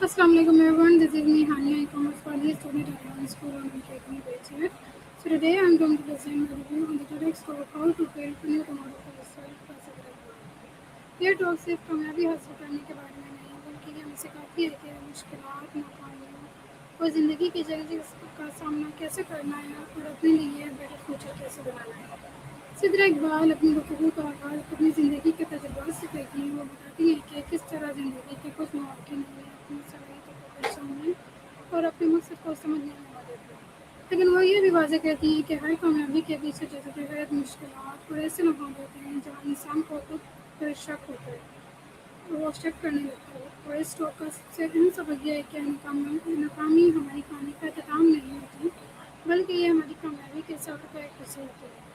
Assalamu alaikum everyone, this is me Hania, e-commerce college student at Iran School on Academy Website. So today I am going to present my review on the TEDx talk how to build a new tomorrow for yourself by Sabra Iqbal. ये talk सिर्फ कामयाबी हासिल करने के बारे में नहीं बल्कि ये हमें सिखाती है कि मुश्किलात, नाकामियों और ज़िंदगी के चैलेंजेस का सामना कैसे करना है और अपने लिए बेटर फ्यूचर कैसे बनाना है। सिद्रा इकबाल अपनी गुफ्तगू का आगाज़ अपनी ज़िंदगी के तजुर्बात से करती हैं। वो बताती हैं कि किस तरह ज़िंदगी के कुछ मौके ने अपनी सलाहियतों को पहचानने और अपने मकसद को समझने में मदद की। लेकिन वो ये भी वाज़ह कहती हैं कि हर कामयाबी के पीछे जद्दोजहद, मुश्किलात और ऐसे लम्हात होते हैं जहाँ इंसान को खुद पर शक होता है, वो शक करने लगता है। और इस टॉक का सबसे अहम सबक यह है कि नाकामी हमारी कहानी का इख्तिताम नहीं होती, बल्कि ये हमारी कामयाबी के सफ़र का एक हिस्सा होती है।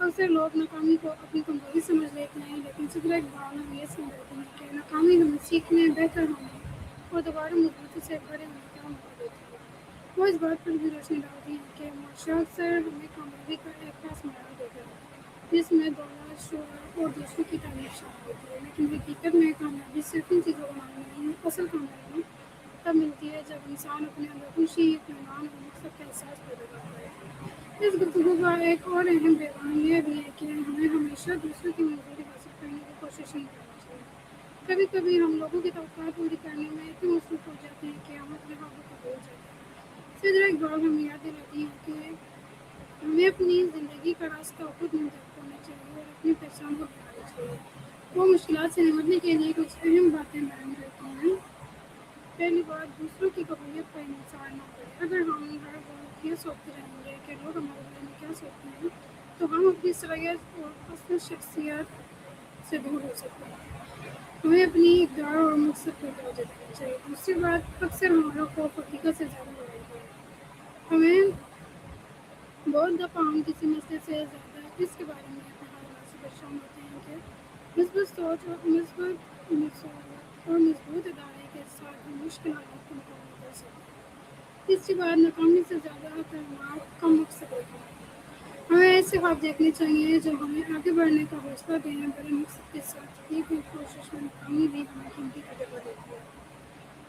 अक्सर लोग नाकामी को अपनी कमजोरी समझ लेते हैं, लेकिन सिद्रा इकबाल हमें ये समझाती हैं कि नाकामी हमें सीखने, बेहतर होने और दोबारा मजबूती से खड़े होने का मौका देती है। वो इस बात पर भी रोशनी डालती हैं कि मुआशरा अक्सर हमें कामयाबी का एक खास मैार देता है, जिसमें दौलत, शोहरत और दूसरों की तारीफ शामिल होती है। लेकिन हकीकत में कामयाबी सिर्फ इन चीज़ों का नाम नहीं है। असल कामयाबी तब मिलती है जब इंसान अपने अंदर खुशी, इत्मीनान और मकसद का एहसास पैदा करता है। इस गुफ्तगू का एक और अहम पैगाम यह भी है कि हमें हमेशा दूसरों की मंजूरी हासिल करने की कोशिश नहीं करनी चाहिए। कभी कभी हम लोगों की तवक्कुआत पूरी करने में इतने मसरूफ हो जाते हैं कि हम अपने ख्वाबों को भूल जाते हैं। सिद्रा इकबाल हमें याद दिलाती हैं कि हमें अपनी ज़िंदगी का रास्ता खुद मुंतखब करना चाहिए और अपनी पहचान को बनाना चाहिए। वो मुश्किलात से निपटने के लिए कुछ अहम बातें बयान करती हैं। पहली बात, दूसरों की कबूलियत पर इंतज़ार न करें। अगर हम हर वक्त ये सोचते रहेंगे कि लोग हमारे बारे में क्या सोचते हैं, तो हम अपनी सलाहियत और असल शख्सियत से दूर हो सकते हैं। हमें अपनी इक़्तिदार और मकसद पर तवज्जो देनी चाहिए। दूसरी बात, अक्सर हमारा खौफ हकीकत से ज़्यादा बड़ा होता है। हमें बहुत दफ़ा हम किसी मसले से ज़्यादा इसके बारे में अपने हालात से परेशान होते हैं कि مثبت सोच और مثبत मिसाल और मजबूत इदारे के साथ हम मुश्किल हालात का मुकाबला कर सकते हैं। तीसरी बात, नाकामी से ज़्यादा खतरनाक कम मकसद होता है। हमें ऐसे ख्वाब देखने चाहिए जो हमें आगे बढ़ने का हौसला दें। बड़े मकसद के साथ की गई कोशिश में नाकामी भी हमें कीमती तजुर्बा देती है।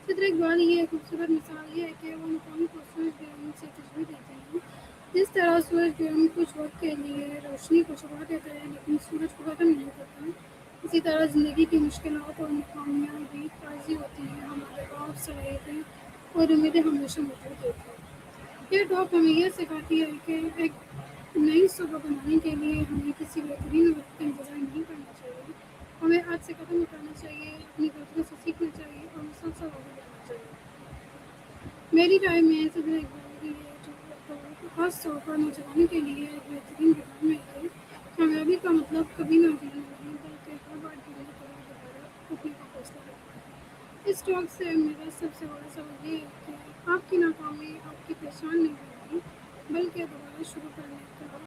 सिद्रा इकबाल की एक खूबसूरत मिसाल ये है कि वो नाकामी को सूरज गिराने से तशबीह देते हैं। जिस तरह सूरज गिरन कुछ वक्त के लिए रोशनी को छुपा देता है, लेकिन सूरज को ख़त्म नहीं करता, इसी तरह ज़िंदगी की मुश्किलात और नाकामियाँ भी ताज़ी होती हैं। हमारे ख्वाब, सलाहियतें और उम्मीदें हमेशा मौजूद होती हैं। ये टॉक हमें यह सिखाती है कि एक नई सुबह बनाने के लिए हमें किसी बेहतरीन वक्त का इंतज़ार नहीं करना चाहिए। हमें आज से कदम उठाना चाहिए, अपनी गलतियों से सीखना चाहिए और मुसलसल आगे बढ़ना चाहिए। मेरी राय में सिद्रा इकबाल की ये जो खास तौर पर नौजवानों के लिए एक बेहतरीन पैगाम है कि कामयाबी का मतलब कभी ना गिरना नहीं, बल्कि हर बार गिरने के बाद दोबारा उठने का हौसला रखना है। इस टॉक से मेरा सबसे बड़ा सबक ये है कि आपकी नाकामी आपकी पहचान नहीं बनती, बल्कि दोबारा शुरू करने का